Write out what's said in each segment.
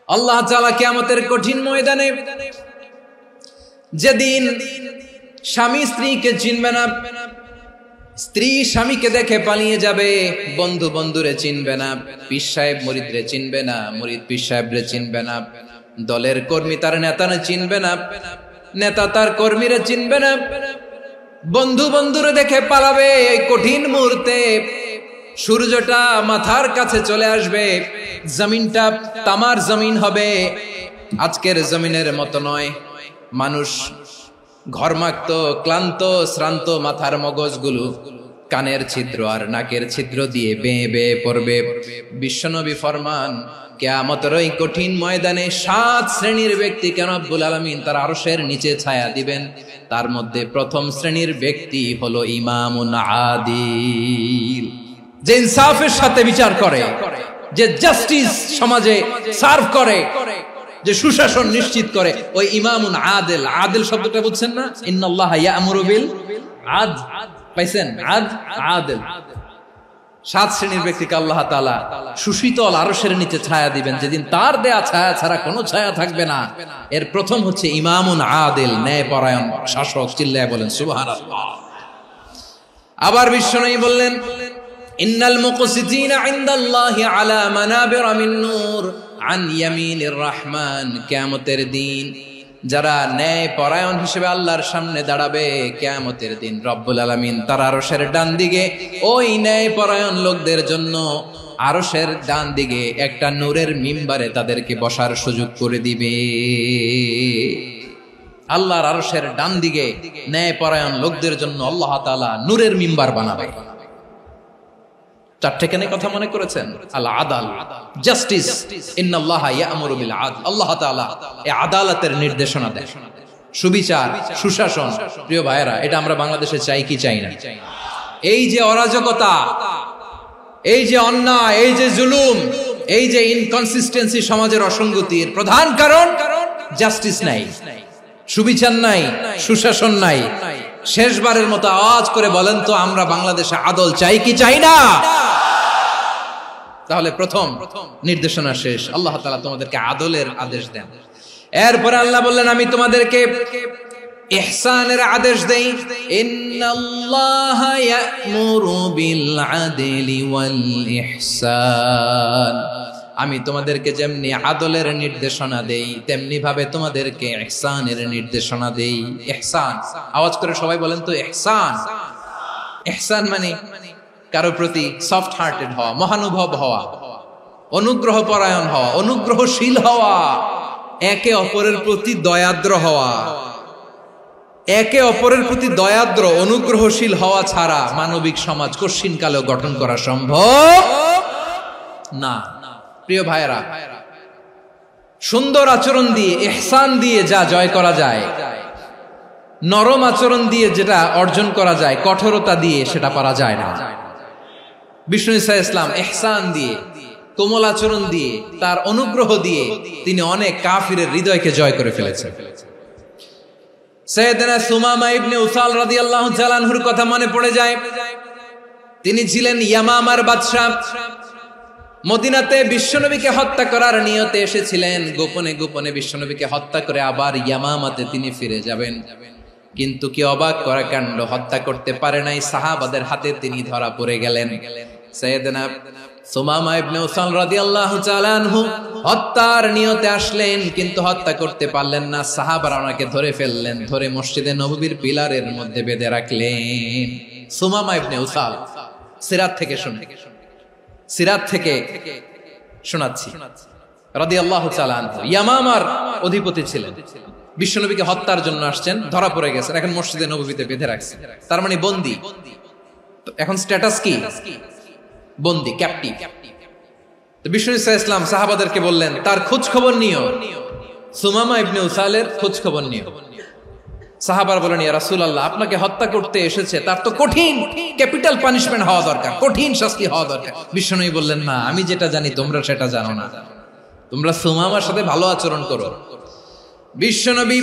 আল্লাহ তাআলা কিয়ামতের কঠিন ময়দানে যেদিন স্বামী স্ত্রীকে চিনবে না, স্ত্রী স্বামীকে দেখে পালিয়ে যাবে, বন্ধু বন্ধুরে চিনবে না, পীর সাহেব মুরিদরে চিনবে না, মুরিদ পীর সাহেবরে চিনবে না, দলের কর্মী তার নেতারে চিনবে না, নেতা তার কর্মীরে চিনবে না, বন্ধু বন্ধুরে দেখে পালাবে। এই কঠিন মুহূর্তে সূর্যটা মাথার কাছে চলে আসবে, জমিনটা তামার জমিন হবে, আজকের জমিনের মতো নয়। মানুষ ঘর্মাক্ত, ক্লান্ত, শ্রান্ত মাথার মগজগুলো কানের ছিদ্র আর নাকের ছিদ্র দিয়ে বেয়ে বেয়ে পড়বে। বিশ্বনবী ফরমান, কিয়ামতের ওই কঠিন ময়দানে 7 শ্রেণীর ব্যক্তিকে রব্বুল আলামিন তার আরশের নিচে ছায়া দিবেন। তার মধ্যে প্রথম শ্রেণীর ব্যক্তি হলো ইমামুন আদিল, যে ইনসাফের সাথে বিচার করে, যে জাস্টিস সমাজে সার্ভ করে, যে সুশাসন নিশ্চিত করে, ওই ইমামুন আদিল। আদিল শব্দটা বুঝছেন না? ইন্নাল্লাহা ইয়া'মুরু বিল আদল, পাইছেন? আদিল। 7 শ্রেণীর ব্যক্তিকে আল্লাহ তাআলা সুশীতল আরশের নিচে ছায়া দিবেন, যেদিন তার দেয়া ছায়া ছাড়া কোনো ছায়া থাকবে না। এর প্রথম হচ্ছে ইমামুন আদিল, ন্যায়পরায়ণ শাসক। চিল্লায় বলেন সুবহানাল্লাহ। আবার বিশ্বনবী বললেন, ইন্নাল মুকসিতিনা ইনদাল্লাহি আলা মানাবিরা মিন নূর আন ইয়ামিনির রহমান। কিয়ামতের দিন যারা ন্যায় পরায়ণ হিসেবে আল্লাহর সামনে দাঁড়াবে, কিয়ামতের দিন রব্বুল আলামিন তার আরশের ডান দিকে ওই ন্যায় পরায়ণ লোকদের জন্য আরশের ডান দিকে একটা নূরের মিম্বারে তাদেরকে বসার সুযোগ করে দিবে। আল্লাহর আরশের ডান দিকে ন্যায় পরায়ণ লোকদের জন্য আল্লাহ তাআলা নূরের মিম্বার বানাবে। 4টে কেন কথা মনে করেছেন? আল আদাল, জাস্টিস। ইন্নাল্লাহা ইয়া'মুরু বিল আদল। আল্লাহ তাআলা এই আদালতের নির্দেশনা দেন, সুবিচার, সুশাসন। প্রিয় ভাইয়েরা, এটা আমরা বাংলাদেশে চাই কি চাই না? এই যে অরাজকতা, এই যে অন্যায়, এই যে জুলুম, এই যে ইনকনসিস্টেন্সি সমাজের অসঙ্গতির প্রধান কারণ জাস্টিস নাই, সুবিচার নাই, সুশাসন নাই। শেষবারের মতো আওয়াজ করে বলেন তো, আমরা বাংলাদেশে আদল চাই কি চাই না? তাহলে প্রথম নির্দেশনা শেষ। আল্লাহ তাআলা তোমাদেরকে আদলের আদেশ দেন। এরপরে আল্লাহ বললেন, আমি তোমাদেরকে ইহসানের আদেশ দেই। ইন্নাল্লাহা ইয়া'মুরু বিল আদলি ওয়াল ইহসান। আমি তোমাদেরকে যেমনি আদলের নির্দেশনা দেই, তেমনি ভাবে তোমাদেরকে ইহসানের নির্দেশনা দেই। ইহসান, আওয়াজ করে সবাই বলেন তো ইহসান। ইহসান মানে কারো প্রতি সফট হার্টেড হওয়া, মহানুভব হওয়া, অনুগ্রহ পরায়ণ হওয়া, অনুগ্রহশীল হওয়া, একে অপরের প্রতি দয়াদ্র হওয়া। একে অপরের প্রতি দয়াদ্র, অনুগ্রহশীল হওয়া ছাড়া মানবিক সমাজ কশিনকালেও গঠন করা সম্ভব না। প্রিয় ভাইয়েরা, সুন্দর আচরণ দিয়ে, ইহসান দিয়ে যা জয় করা যায়, নরম আচরণ দিয়ে যেটা অর্জন করা যায়, কঠোরতা দিয়ে সেটা পারা যায় না। বিষ্ণু ঈসা ইসলাম ইহসান দিয়ে, কোমল আচরণ দিয়ে, তার অনুগ্রহ দিয়ে তিনি অনেক কাফিরের হৃদয়কে জয় করে ফেলেছেন। সাইয়েদনা সুমামা ইবনে উসাল রাদিয়াল্লাহু তাআলা আনহুর কথা মনে পড়ে যায়। তিনি ছিলেন ইয়ামামার বাদশা। মদিনাতে বিশ্বনবীকে হত্যা করার নিয়তে এসেছিলেন। গোপনে গোপনে বিশ্বনবীকে হত্যা করে আবার ইয়ামামাতে তিনি ফিরে যাবেন। কিন্তু কি অবাক করা কাণ্ড, হত্যা করতে পারে নাই, সাহাবাদের হাতে তিনি ধরা পড়ে গেলেন। সাইয়েদনা সুমামা ইবনে উসাল রাদিয়াল্লাহু তাআলা আনহু হত্যার নিয়তে আসলেন, কিন্তু হত্যা করতে পারলেন না। সাহাবারা ওনাকে ধরে ফেললেন, ধরে মসজিদে নববীর পিলারের মধ্যে বেঁধে রাখলেন। সুমামা ইবনে উসাল, সিরাত থেকে শুনে, সিরাত থেকে শোনাচ্ছি, রাদিয়াল্লাহু তাআলা আনহু ইয়ামামার অধিপতি ছিলেন। বিশ্বনবীকে হত্যার জন্য আসছেন, ধরা পড়ে গেছেন, এখন মসজিদে নববীতে বেঁধে রাখছেন। তার মানে বন্দী। এখন স্ট্যাটাস কি? বন্দী, ক্যাপটিভ। তো বিষ্ণু ঈসা ইসলাম সাহাবাদেরকে বললেন, তার খোঁজ খবর নিও, সুমামা ইবনে উসালের খোঁজ খবর নিও। সাহাবার বলেন, ইয়া রাসূলুল্লাহ, আপনাকে হত্যা করতে এসেছে, তার তো কঠিন ক্যাপিটাল পানিশমেন্ট হওয়া দরকার, কঠিন শাস্তি হওয়া দরকার। বিশ্বনবী বললেন, না, আমি যেটা জানি তোমরা সেটা জানো না, তোমরা সুমামার সাথে ভালো আচরণ করো। বিশ্বনবী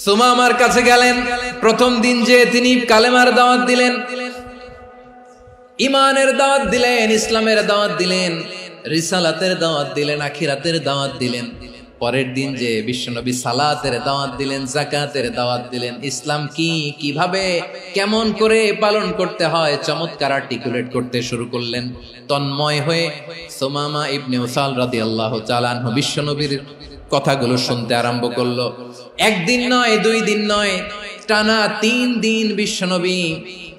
সুমামার কাছে গেলেন। প্রথম দিন যে তিনি কালেমার দাওয়াত দিলেন, ইমানের দাওয়াত দিলেন, ইসলামের দাওয়াত দিলেন, রিসালাতের দাওয়াত দিলেন, আখিরাতের দাওয়াত দিলেন। পরের দিন যে বিশ্বনবী সালাতের দাওয়াত দিলেন, যাকাতের দাওয়াত দিলেন, ইসলাম কি, কিভাবে, কেমন করে পালন করতে হয় চমৎকার আর্টিকুলেট করতে শুরু করলেন। তন্ময় হয়ে সুমামা ইবনে উসাল রাদিয়াল্লাহু তাআলা আনহু বিশ্বনবীর কথাগুলো শুনতে আরম্ভ করলো। একদিন নয়, 2 দিন নয়, টানা 3 দিন বিশ্বনবী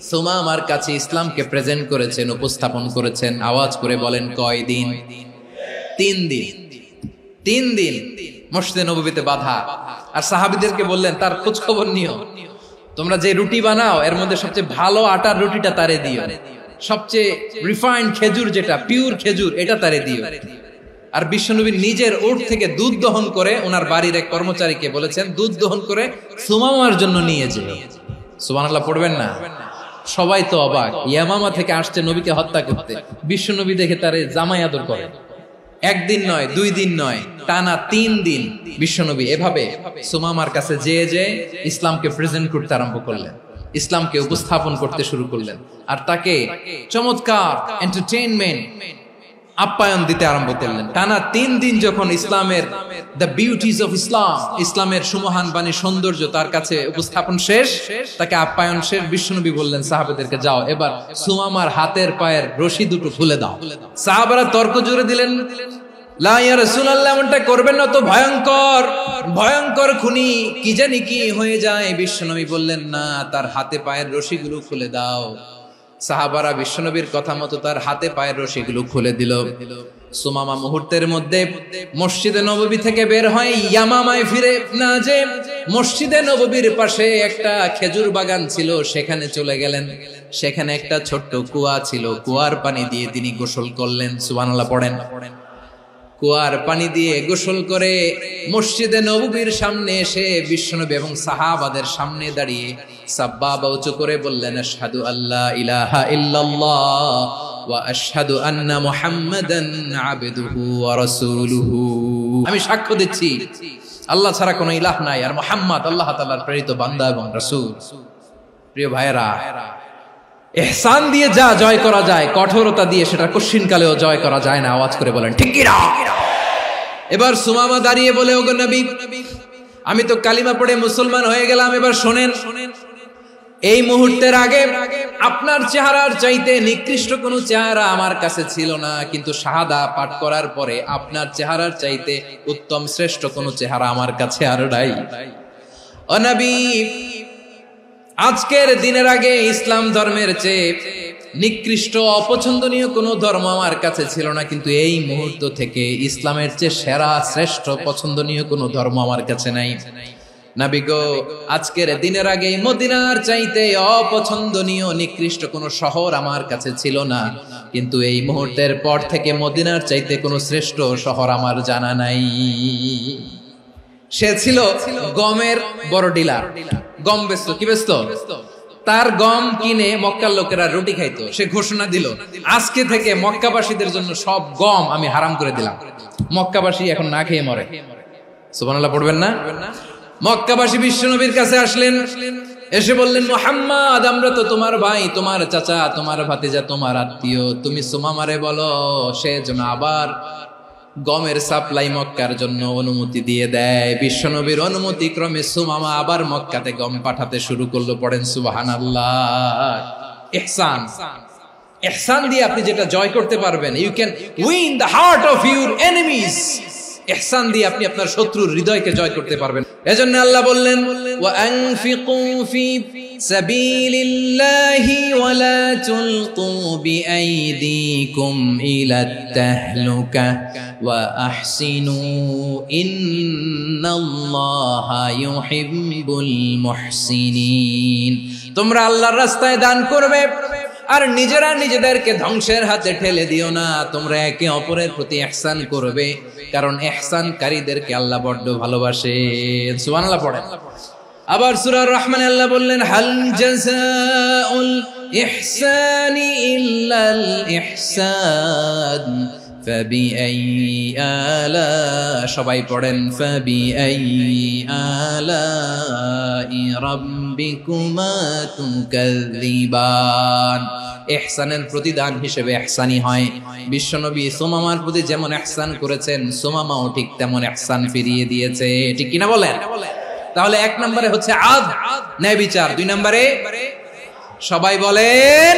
সুমামার কাছে ইসলামকে প্রেজেন্ট করেছেন, উপস্থাপন করেছেন। আওয়াজ করে বলেন, কয় দিন? 3 দিন। 3 দিন মসজিদে নববীতে বাধা। আর সাহাবীদেরকে বললেন, তার খোঁজ খবর নিও, তোমরা যে রুটি বানাও এর মধ্যে সবচেয়ে ভালো আটার রুটিটা তারে দিও, সবচেয়ে রিফাইন্ড খেজুর, যেটা পিওর খেজুর, এটা তারে দিও। আর বিশ্বনবী নিজের উট থেকে দুধ দহন করে ওনার বাড়ির এক কর্মচারীকে বলেছেন, দুধ দহন করে সুমামার জন্য নিয়ে যেও। সুবহানাল্লাহ পড়বেন না? সবাই তো অবাক, ইয়ামামা থেকে আসছে নবীকে হত্যা করতে, বিশ্বনবী দেখে তারে জামাই আদর করে। একদিন নয়, 2 দিন নয়, টানা 3 দিন বিশ্বনবী এভাবে সুমামার কাছে যেয়ে ইসলামকে প্রেজেন্ট করতে আরম্ভ করলেন, ইসলামকে উপস্থাপন করতে শুরু করলেন। আর তাকে চমৎকার এন্টারটেইনমেন্ট, আপ্যায়ন দিতে আরম্ভ করলেন। টানা 3 দিন যখন ইসলামের দ্য বিউটিজ অফ ইসলাম, ইসলামের সুমহান বাণী, সৌন্দর্য তার কাছে উপস্থাপন শেষ, তাকে আপ্যায়ন শেষ, বিশ্বনবী বললেন সাহাবাদেরকে, যাও এবার সুমামার হাতের পায়ের রশি দুটো খুলে দাও। সাহাবারা তর্ক জুড়ে দিলেন, লা ইয়া রাসূলুল্লাহ, এমনটা করবেন না, তো ভয়ঙ্কর ভয়ঙ্কর খুনি, কি জানি কি হয়ে যায়। বিশ্বনবী বললেন, না, তার হাতে পায়ের রশিগুলো খুলে দাও। সাহাবারা বিশ্বনবীর কথা মতো তার হাতে পায়ের রশিগুলো খুলে দিল। সুমামা মুহূর্তের মধ্যে মসজিদে নববী থেকে বের হয়, ইয়ামামায় ফিরে না যে মসজিদে নববীর পাশে একটা খেজুর বাগান ছিল, সেখানে চলে গেলেন। সেখানে একটা ছোট্ট কুয়া ছিল, কুয়ার পানি দিয়ে তিনি গোসল করলেন। সুবহানাল্লাহ পড়েন। কুয়ার পানি দিয়ে গোসল করে মসজিদে নববীর সামনে এসে বিশ্বনবী এবং সাহাবাদের সামনে দাঁড়িয়ে সাব্বাবা উঁচু করে বললেন, আশহাদু আল্লা ইলাহা ইল্লাল্লাহ ওয়া আশহাদু আন্না মুহাম্মাদান আবদুহু ওয়া রাসূলুহু। আমি সাক্ষ্য দিচ্ছি আল্লাহ ছাড়া কোনো ইলাহ নাই, আর মুহাম্মদ আল্লাহ তাআলার প্রেরিত বান্দা এবং রাসূল। প্রিয় ভাইয়েরা, ইহসান দিয়ে যা জয় করা যায়, কঠোরতা দিয়ে সেটা কঠিনকালেও জয় করা যায় না। আওয়াজ করে বলেন, ঠিক কি না? এবার সুমামা দাঁড়িয়ে বলে, ওগো নবী, আমি তো কালিমা পড়ে মুসলমান হয়ে গেলাম, এবার শোনেন, এই মুহূর্তের আগে আপনার চেহারার চাইতে নিকৃষ্ট কোনো চেহারা আমার কাছে ছিল না, কিন্তু শাহাদা পাঠ করার পরে আপনার চেহারার চাইতে উত্তম শ্রেষ্ঠ কোনো চেহারা আমার কাছে আর নাই। ও নবী, আজকের দিনের আগে ইসলাম ধর্মের চেয়ে নিকৃষ্ট অপছন্দনীয় কোনো ধর্ম আমার কাছে ছিল না, কিন্তু এই মুহূর্ত থেকে ইসলামের চেয়ে সেরা শ্রেষ্ঠ পছন্দনীয় কোনো ধর্ম আমার কাছে নাই। নবী গো, আজকের দিনের আগে মদিনার চাইতে অপছন্দনীয় নিকৃষ্ট কোনো শহর আমার কাছে ছিল না, কিন্তু এই মুহূর্তের পর থেকে মদিনার চাইতে কোনো শ্রেষ্ঠ শহর আমার জানা নাই। সে ছিল গমের বড় ডিলার, গম বেচতো। কি বেচতো? তার গম কিনে মক্কার লোকেরা রুটি খাইতো। সে ঘোষণা দিল, আজকে থেকে মক্কাবাসীদের জন্য সব গম আমি হারাম করে দিলাম, মক্কাবাসী এখন না খেয়ে মরে। সুবহানাল্লাহ পড়বেন না? মক্কাবাসী বিশ্বনবীর কাছে আসলেন, এসে বললেন, মুহাম্মদ, আমরা তো তোমার ভাই, তোমার চাচা, তোমার ভাতিজা, তোমার আত্মীয়, তুমি সুমামারে বলো সে যেন আবার গমের সাপ্লাই মক্কার জন্য অনুমতি দিয়ে দেয়। বিশ্বনবীর অনুমতি ক্রমে সুমামা আবার মক্কাতে গম পাঠাতে শুরু করলো। পড়েন সুবহানাল্লাহ। ইহসান, ইহসান দিয়ে আপনি যেটা জয় করতে পারবেন, you can win the heart of your enemies. ইহসান দিয়ে আপনি আপনার শত্রুর হৃদয়কে জয় করতে পারবেন। এজন্য আল্লাহ বললেন, ওয়া আনফিকু ফি সাবিলিল্লাহি ওয়া লা তুলকু বিআইদিকুম ইলাত তাহলুকা ওয়া আহসিনু ইন্নাল্লাহা ইউহিব্বুল মুহসিনিন। তোমরা আল্লাহর রাস্তায় দান করবে আর নিজেরা নিজেদেরকে ধ্বংসের হাতে ঠেলে দিও না। তোমরা একে অপরের প্রতি ইহসান করবে, কারণ ইহসানকারীদেরকে আল্লাহ বড্ড ভালোবাসেন। সুবহানাল্লাহ পড়েন। আবার সূরা রহমানে আল্লাহ বললেন, হাল জাযাউল ইহসানি ইল্লাল ইহসান ফাবিআইয়ি আলা, সবাই পড়েন ফাবিআইয়ি আলাই রাব্বিকুমা তুকাযযিবান। ইহসানের প্রতিদান হিসেবে ইহসানি হয়। বিশ্বনবী সুমামার প্রতি যেমন ইহসান করেছেন, সুমামাও ঠিক তেমন ইহসান ফিরিয়ে দিয়েছে। ঠিক কিনা বলেন? তাহলে এক নম্বরে হচ্ছে আদ, ন্যায় বিচার। দুই নম্বরে সবাই বলেন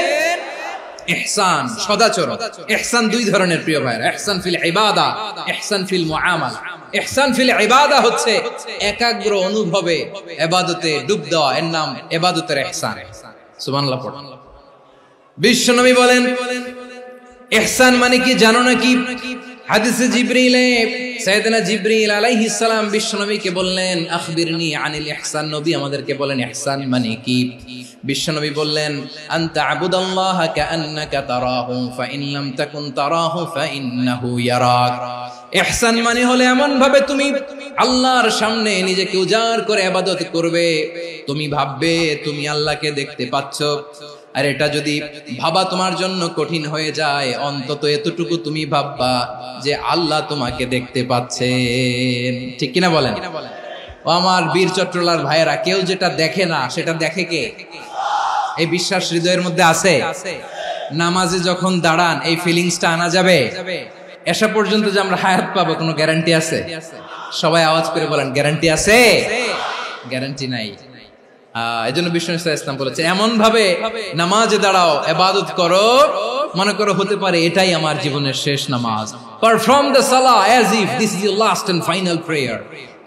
ইহসান, সদাচরণ। ইহসান দুই ধরনের প্রিয় ভাইরা, ইহসান ফিল ইবাদা, ইহসান ফিল মুআমালা। ইহসান ফিল ইবাদা হচ্ছে একাগ্র অনুভবে ইবাদতে ডুব দেওয়া, এর নাম ইবাদতের ইহসান। সুবহানাল্লাহ পড়ুন। বিশ্বনবী বলেন ইহসান মানে কি জানো নাকি? হাদিসে জিবরিলে সাইয়েদনা জিবরিল আলাইহিস সালাম বিশ্বনবীকে বললেন আখবিরনি আনিল ইহসান। নবী আমাদেরকে বলেন ইহসান মানে কি? বিশ্বনবী বললেন আনতা আবুদাল্লাহা কাআন্নাকা তারাহু ফাইন লাম তাকুন তারাহু ফাইন্নাহু ইয়ারাক। ইহসান মানে হলো এমন ভাবে তুমি আল্লাহর সামনে নিজেকে উজাড় করে ইবাদত করবে, তুমি ভাববে তুমি আল্লাহকে দেখতে পাচ্ছ। আর এটা যদি ভাবা তোমার জন্য কঠিন হয়ে যায়, অন্তত এতটুকু তুমি ভাববা যে আল্লাহ তোমাকে দেখতে পাচ্ছেন। ঠিক কিনা বলেন? ও আমার বীর চট্টলার ভাইয়েরা, কেউ যেটা দেখে না সেটা দেখে কে? এই বিশ্বাস হৃদয়ের মধ্যে আছে? নামাজে যখন দাঁড়ান এই ফিলিংসটা আনা যাবে? এসা পর্যন্ত যে আমরা হায়াত পাবো কোনো গ্যারান্টি আছে? সবাই আওয়াজ করে বলেন গ্যারান্টি আছে? গ্যারান্টি নাই। এজন্য বিষ্ণু ইসলাম বলেছে এমন ভাবে নামাজে দাঁড়াও, ইবাদত করো, মনে করো হতে পারে এটাই আমার জীবনের শেষ নামাজ। পারফর্ম দ্য সালাহ as if this is your last and final prayer.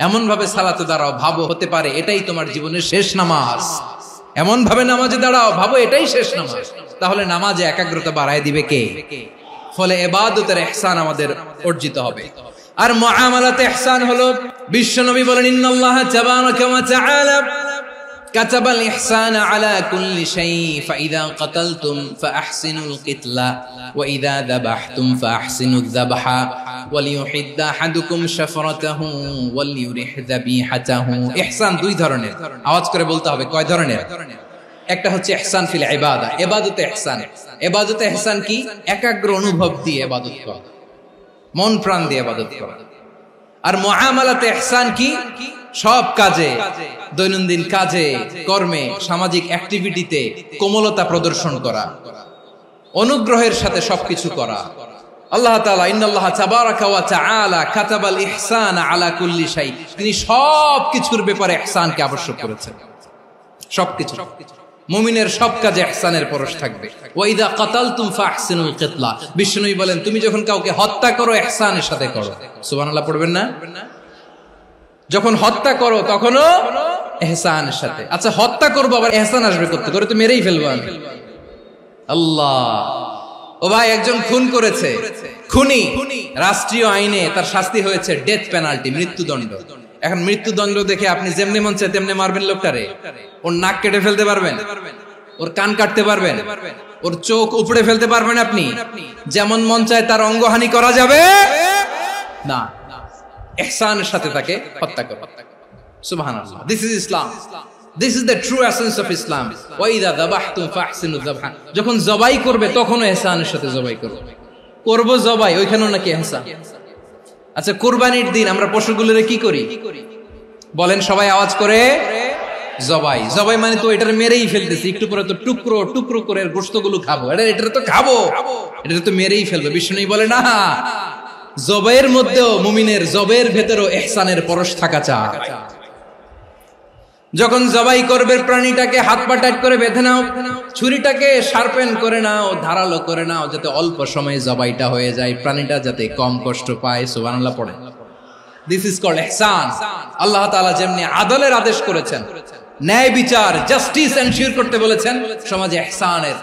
এমন ভাবে সালাতে দাঁড়াও, ভাবো হতে পারে এটাই তোমার জীবনের শেষ নামাজ। এমন ভাবে নামাজে দাঁড়াও, ভাবো এটাই শেষ নামাজ। তাহলে নামাজে একাগ্রতা বাড়ায় দিবে কে? ফলে ইবাদতের ইহসান আমাদের অর্জিত হবে। আর মুআমালাতে ইহসান হলো, বিশ্বনবী বলেন ইন্নাল্লাহা তাবারাকা ওয়া তাআলা كتب الإحسان على كل شيء فإذا قتلتم فأحسنوا القتلة وإذا ذبحتم فأحسنوا الذبح وليحد أحدكم شفرته وليرح ذبيحته। ইহসান দুই ধরনের, আওয়াজ করে বলতে হবে কয় ধরনের? একটা হচ্ছে ইহসান ফিল ইবাদা, ইবাদতে ইহসান। ইবাদতে ইহসান কি? একাগ্র অনুভব দিয়ে ইবাদত করা, মন প্রাণ দিয়ে ইবাদত করা। আর মুআমালাতে ইহসান কি? সব কাজে, দৈনন্দিন কাজে, কর্মে, সামাজিক অ্যাক্টিভিটিতে কোমলতা প্রদর্শন করা, অনুগ্রহের সাথে সবকিছু করা। আল্লাহ তাআলা ইন্নাল্লাহা তাবারাকা ওয়া তাআলা কাতাবাল ইহসান আলা কুল্লি শাই, তিনি সবকিছুর ব্যাপারে ইহসানকে আবশ্যক করেছেন। সবকিছু, মুমিনের সব কাজে ইহসানের পরশ থাকবে। ওয়া ইযা কাতালতুম ফাহসিনুল কিতলা, বিষ্ণুই বলেন তুমি যখন কাউকে হত্যা করো ইহসানের সাথে করো। সুবহানাল্লাহ পড়বেন না? যখন হত্যা করো তখনও ইহসানের সাথে। আচ্ছা হত্যা করবো আবার ইহসান আসবে করতে, করে তো মেরেই ফেলবো আমি। আল্লাহ, ও ভাই একজন খুন করেছে, খুনি, রাষ্ট্রীয় আইনে তার শাস্তি হয়েছে ডেথ পেনাল্টি, মৃত্যুদণ্ড। এখন মৃত্যুদণ্ড দেখে আপনি যেমনি মন চায় তেমনি মারবেন লোকটারে? ওর নাক কেটে ফেলতে পারবেন? ওর কান কাটতে পারবেন? ওর চোখ উপড়ে ফেলতে পারবেন আপনি? যেমন মন চায় তার অঙ্গহানি করা যাবে না। ইহসানের সাথে তাকে হত্যা করো। সুবহানাল্লাহ, this is Islam, this is the true essence of Islam. ওয়া ইযা যাবাহতুম ফাহসিনু যাবহা, যখন জবাই করবে তখনও ইহসানের সাথে জবাই করো। করব জবাই, ওইখানেও নাকি ইহসান। আচ্ছা কুরবানির দিন আমরা পশুগুলোরে কি করি বলেন সবাই আওয়াজ করে? জবাই। জবাই মানে তো এটার মেরেই ফেলতেছি, একটু পরে তো টুকরো টুকরো করে গোশতগুলো খাবো, এটা তো খাবো, এটা তো মেরেই ফেলবো। বিষ্ণু বলে না, জবাইয়ের মধ্যেও মুমিনের জবের ভেতরেও ইহসানের পরশ থাকা চাই। যখন জবাই করবে প্রাণীটাকে হাত পা টাইট করে বেঁধে নাও, ছুরিটাকে শার্পেন করে নাও, ধারালো করে নাও, যাতে অল্প সময়ে জবাইটা হয়ে যায়, প্রাণীটা যাতে কম কষ্ট পায়। সুবহানাল্লাহ পড়ে। দিস ইজ কল্ড ইহসান। আল্লাহ তাআলা যেমনি আদলের আদেশ করেছেন, ন্যায় বিচার, জাস্টিস এনশিওর করতে বলেছেন, সমাজে ইহসানের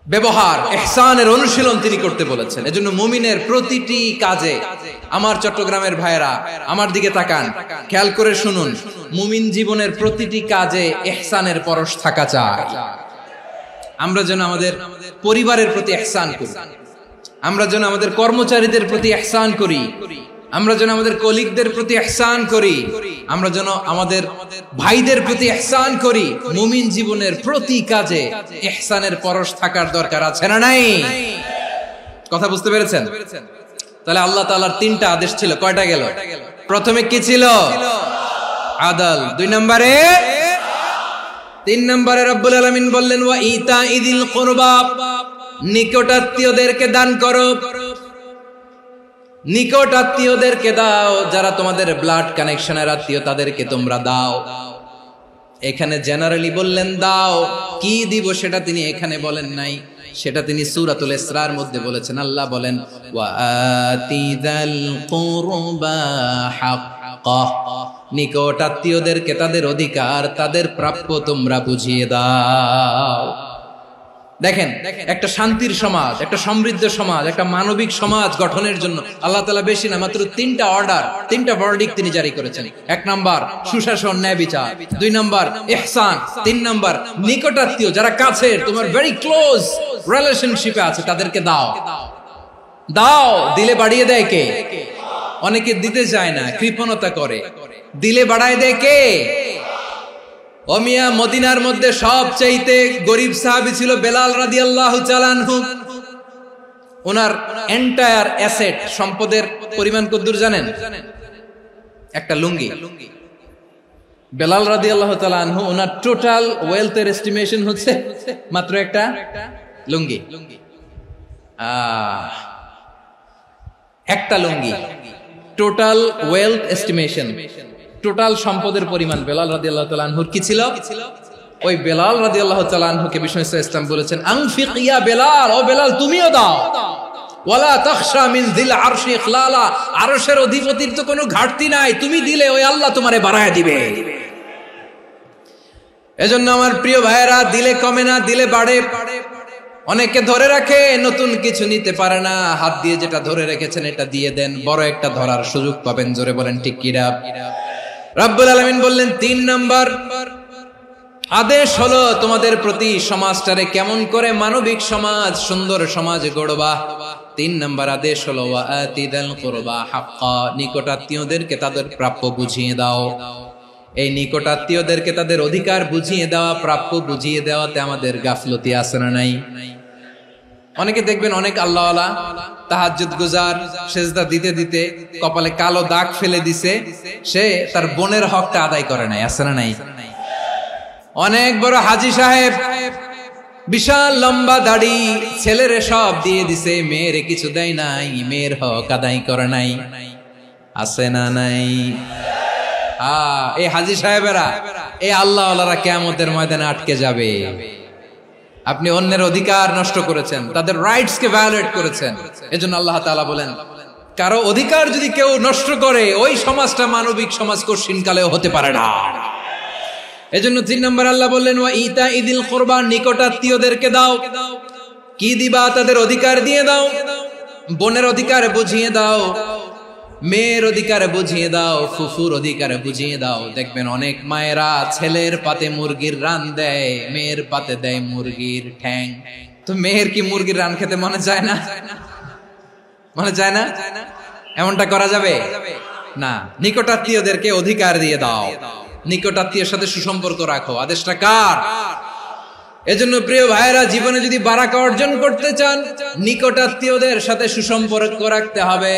ব্যবহার, ইহসানের অনুশীলন তিনি করতে বলেছেন। এজন্য মুমিনের প্রতিটি কাজে, আমার চট্টগ্রামের ভাইরা আমার দিকে তাকান, খেয়াল করে শুনুন, মুমিন জীবনের প্রতিটি কাজে ইহসানের পরশ থাকা চাই। আমরা যেন আমাদের পরিবারের প্রতি ইহসান করি, আমরা যেন আমাদের কর্মচারীদের প্রতি ইহসান করি, আমরা যেন আমাদের কলিগদের প্রতি ইহসান করি, আমরা যেন আমাদের ভাইদের প্রতি ইহসান করি। মুমিন জীবনের প্রতি কাজে ইহসানের পরশ থাকার দরকার আছে না নাই? কথা বুঝতে পেরেছেন? তাহলে আল্লাহ তাআলার তিনটা আদেশ ছিল, কয়টা গেল? প্রথমে কি ছিল? আদল। 2 নম্বরে, 3 নম্বরে রব্বুল আলামিন বললেন ওয়া ইতাইদিল কুরবা, নিকটাত্মীয়দেরকে দান করো, নিকটাত্মীয়দেরকে দাও, যারা তোমাদের ব্লাড কানেকশনের আত্মীয় তাদেরকে তোমরা দাও। এখানে জেনারেলি বললেন দাও, কি দিব সেটা তিনি এখানে বলেন নাই, সেটা তিনি সূরাতুল ইসরার মধ্যে বলেছেন। আল্লাহ বলেন ওয়া আতিদাল কুরবা হাক্কাহ, নিকটাত্মীয়দেরকে তাদের অধিকার, তাদের প্রাপ্য তোমরা বুঝিয়ে দাও। দেখেন, একটা শান্তির সমাজ, একটা সমৃদ্ধ সমাজ, একটা মানবিক সমাজ গঠনের জন্য আল্লাহ তাআলা বেশি না মাত্র 3টা অর্ডার, 3টা ভার্ডিক্ট তিনি জারি করেছেন। 1 নাম্বার সুশাসন, ন্যায় বিচার। 2 নাম্বার ইহসান। 3 নাম্বার নিকটাত্মীয়, যারা কাছের, তোমার ভেরি ক্লোজ রিলেশনশিপে আছে, তাদেরকে দাও। দাও, দিলে বাড়িয়ে দেয় কে? অনেকে দিতে চায় না, কৃপণতা করে। দিলে বাড়ায় দেয় কে? ও মিয়া, মদিনার মধ্যে সবচাইতে গরিব সাহাবী ছিল বেলাল রাদিয়াল্লাহু তাআলা আনহু। ওনার এন্টায়ার অ্যাসেট, সম্পদের পরিমাণ কতদূর জানেন? একটা লুঙ্গি। বেলাল রাদিয়াল্লাহু তাআলা আনহু, ওনার টোটাল ওয়েলথের এস্টিমেশন হচ্ছে মাত্র একটা লুঙ্গি। একটা লুঙ্গি, টোটাল ওয়েলথ এস্টিমেশন, টোটাল সম্পদের পরিমাণ বেলাল রাদিয়াল্লাহু তাআলা আনহুর কি ছিল? ওই বেলাল রাদিয়াল্লাহু তাআলা আনহুকে বিষ্ণু ইসলাম বলেছেন আনফিক ইয়া বেলাল, ও বেলাল তুমিও দাও। ওয়ালা তাখশা মিন যিল আরশি ইখলালা, আরশের অধিপতির তো কোনো ঘাটতি নাই, তুমি দিলে ওই আল্লাহ তোমারে বাড়ায় দিবে। এজন্য আমার প্রিয় ভাইয়েরা, দিলে কমে না, দিলে বাড়ে। অনেকে ধরে রাখে, নতুন কিছু নিতে পারে না, হাত দিয়ে যেটা ধরে রেখেছেন এটা দিয়ে দেন, বড় একটা ধরার সুযোগ পাবেন। জোরে বলেন ঠিক কিনা? রব্বুল আলামিন বললেন 3 নাম্বার আদেশ হলো তোমাদের প্রতি সমাজটারে কেমন করে মানবিক সমাজ, সুন্দর সমাজ গড়বা। 3 নাম্বার আদেশ হলো ওয়া আতিদাল কুরবা হাক্কা, নিকটাত্মীয়দেরকে তাদের প্রাপ্য বুঝিয়ে দাও। এই নিকটাত্মীয়দেরকে তাদের অধিকার বুঝিয়ে দেওয়া, প্রাপ্য বুঝিয়ে দেওয়াতে আমাদের গাফলতি আছে না নাই? অনেকে দেখবেন অনেক আল্লাহওয়ালা তাহাজ্জুদ গুজার, সেজদা দিতে দিতে কপালে কালো দাগ ফেলে দিছে, সে তার বোনের হকটা আদায় করে নাই, আছে না নাই? অনেক বড় হাজী সাহেব, বিশাল লম্বা দাড়ি, ছেলেরে সব দিয়ে দিছে, মেয়েরে কিছু দেয় নাই, মেয়ের হক আদায় করে নাই, আছে না নাই? এই হাজী সাহেবেরা, এই আল্লাহওয়ালারা কিয়ামতের ময়দানে আটকে যাবে। আপনি অন্যের অধিকার নষ্ট করেছেন, তাদের রাইটস কে ভায়োলেট করেছেন। এজন্য আল্লাহ তাআলা বলেন, কারো অধিকার যদি কেউ নষ্ট করে, ওই সমাজটা মানবিক সমাজ কঠিনকালেও হতে পারে না। এজন্য 3 নম্বর আল্লাহ বললেন ওয়া ইতাইদিল কুরবা, নিকটাত্মীয়দেরকে দাও। কি দিবা? তাদের অধিকার দিয়ে দাও। বোনের অধিকার বুঝিয়ে দাও, মেয়ের অধিকার বুঝিয়ে দাও, ফুফুর অধিকার বুঝিয়ে দাও। দেখবেন অনেক মায়েরা ছেলের পাতে মুরগির রান দেয়, মেয়ের পাতে দেয় মুরগির ঠ্যাং। তো মেয়ের কি মুরগির রান খেতে মনে চায় না? মনে চায় না? এমনটা করা যাবে না। নিকটাত্মীয়দেরকে অধিকার দিয়ে দাও, নিকটাত্মীয়ের সাথে সুসম্পর্ক রাখো। আদেশটা কার? এজন্য প্রিয় ভাইয়েরা, জীবনে যদি বারাকা অর্জন করতে চান, নিকটাত্মীয়দের সাথে সুসম্পর্ক রাখতে হবে,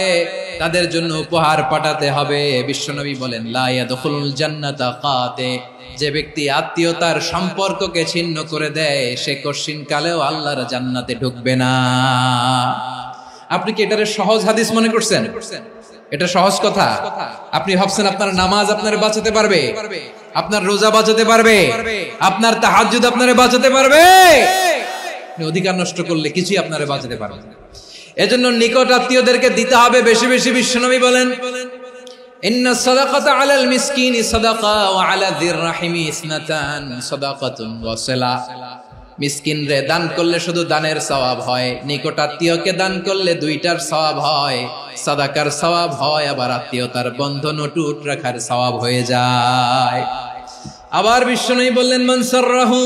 তাদের জন্য উপহার পাঠাতে হবে। বিশ্বনবী বলেন লা ইয়াদখুলুল জান্নাতা কাতে, যে ব্যক্তি আত্মীয়তার সম্পর্ককে ছিন্ন করে দেয়, সে কঠিন কালেও আল্লাহর জান্নাতে ঢুকবে না। আপনি কি এটারে সহজ হাদিস মনে করছেন? এটা সহজ কথা? আপনি ভাবছেন আপনার নামাজ আপনারে বাঁচাতে পারবে, আপনার রোজা বাঁচাতে পারবে, আপনার তাহাজ্জুদ আপনারে বাঁচাতে পারবে? অধিকার নষ্ট করলে কিছুই আপনারে বাঁচাতে পারবে না। এজন্য নিকট আত্মীয়দেরকে দিতে হবে বেশি বেশি। বিশ্বনবী বলেন ইন্না সাদাকাতা আলাল মিসকিনি সাদাকা ওয়া আলা যির রাহিমি ইসনাতান সাদাকাতুন ওয়া সিলা। মিসকিন রে দান করলে শুধু দানের সওয়াব হয়, নিকট আত্মীয়কে দান করলে 2টার সওয়াব হয়, সাদাকার সওয়াব হয়, আবার আত্মীয়তার বন্ধন অটুট রাখার সওয়াব হয়ে যায়। আবার বিশ্বনবী বললেন মান সাররাহু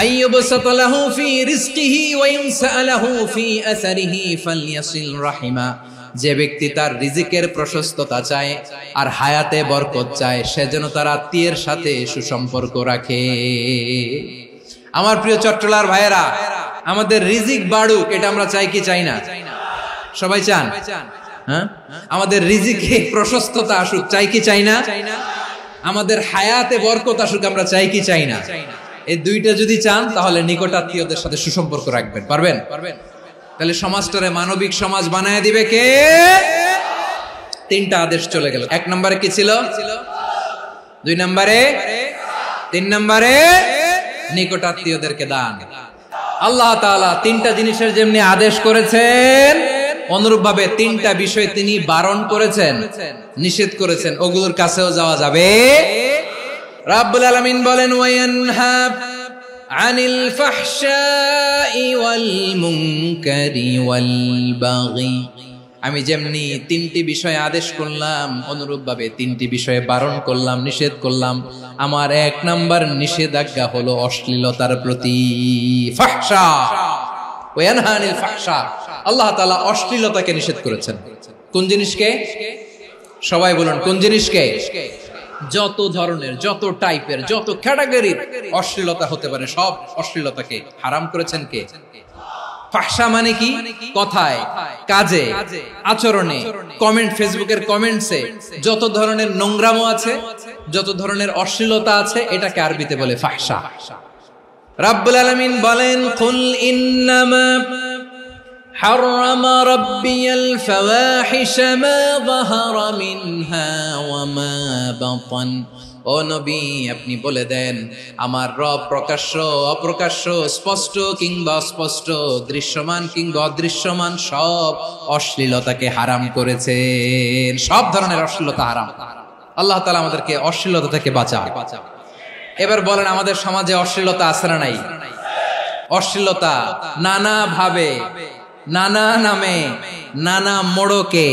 আইয়ুবসাতা লাহু ফি রিজকিহি ওয়া ইউনসা লাহু ফি আসারিহি ফালইয়াসিল রাহিমা। যে ব্যক্তি তার রিজিকের প্রশস্ততা চায় আর হায়াতে বরকত চায়, সে যেন তার আত্মীয়ের সাথে সুসম্পর্ক রাখে। আমার প্রিয় চট্টলার ভাইয়েরা, আমাদের রিজিক বাড়ুক, এটা আমরা চাই কি চাই না? সবাই চান? হ্যাঁ, আমাদের রিজিকে প্রশস্ততা আসুক, চাই কি চাই না? আমাদের হায়াতে বরকত আসুক, আমরা চাই কি চাই না? এই দুইটা যদি চান তাহলে নিকটাত্মীয়দের সাথে সুসম্পর্ক রাখবেন। পারবেন? তাহলে সমাজটারে মানবিক সমাজ বানায় দিবে কে? তিনটা আদেশ চলে গেল। 1 নম্বরে কি ছিল? 2 নম্বরে, 3 নম্বরে নিকটাত্মীয়দেরকে দান। আল্লাহ তাআলা তিনটা জিনিসের যেমনি আদেশ করেছেন, অনুরূপ ভাবে তিনটা বিষয় তিনি বারণ করেছেন, নিষেধ করেছেন, ওগুলোর কাছেও যাওয়া যাবে। রাব্বুল আলামিন বলেন, ওয়ায়ানহা আনিল ফাহশাই ওয়াল মুনকারি ওয়াল বাগি। আমি যেমনি তিনটি বিষয়ে আদেশ করলাম, অনুরূপ ভাবে তিনটি বিষয়ে বারণ করলাম, নিষেধ করলাম। আমার 1 নাম্বার নিষেধাজ্ঞা হলো অশ্লীলতার প্রতি। ফাহশা, ওয়ায়ানহা আনিল ফাহশা, আল্লাহ তাআলা অশ্লীলতাকে নিষেধ করেছেন। কোন জিনিসকে? সবাই বলুন, কোন জিনিসকে? যত ধরনের, যত টাইপের, যত ক্যাটাগরির অশ্লীলতা হতে পারে, সব অশ্লীলতাকে হারাম করেছেন কে? ফাহশা মানে কি? কথায়, কাজে, আচরণে, কমেন্ট, ফেসবুকের কমেন্টসে যত ধরনের নোংরামো আছে, যত ধরনের অশ্লীলতা আছে, এটাকে আরবিতে বলে ফাহশা। রাব্বুল আলামিন বলেন, কুল ইন্নামা حرم ربي الفواحش ما ظهر منها وما بطن। ও নবী, আপনি বলে দেন, আমার রব প্রকাশ্য, অপ্রকাশ্য, স্পষ্ট কিংবা অস্পষ্ট, দৃশ্যমান কিংবা অদৃশ্যমান সব অশ্লীলতাকে হারাম করেছেন। সব ধরনের অশ্লীলতা হারাম। আল্লাহ তাআলা আমাদেরকে অশ্লীলতা থেকে বাঁচান। এবার বলেন, আমাদের সমাজে অশ্লীলতা আছে না নাই? অশ্লীলতা নানা ভাবে, নানা নামে, নানা মোড়কে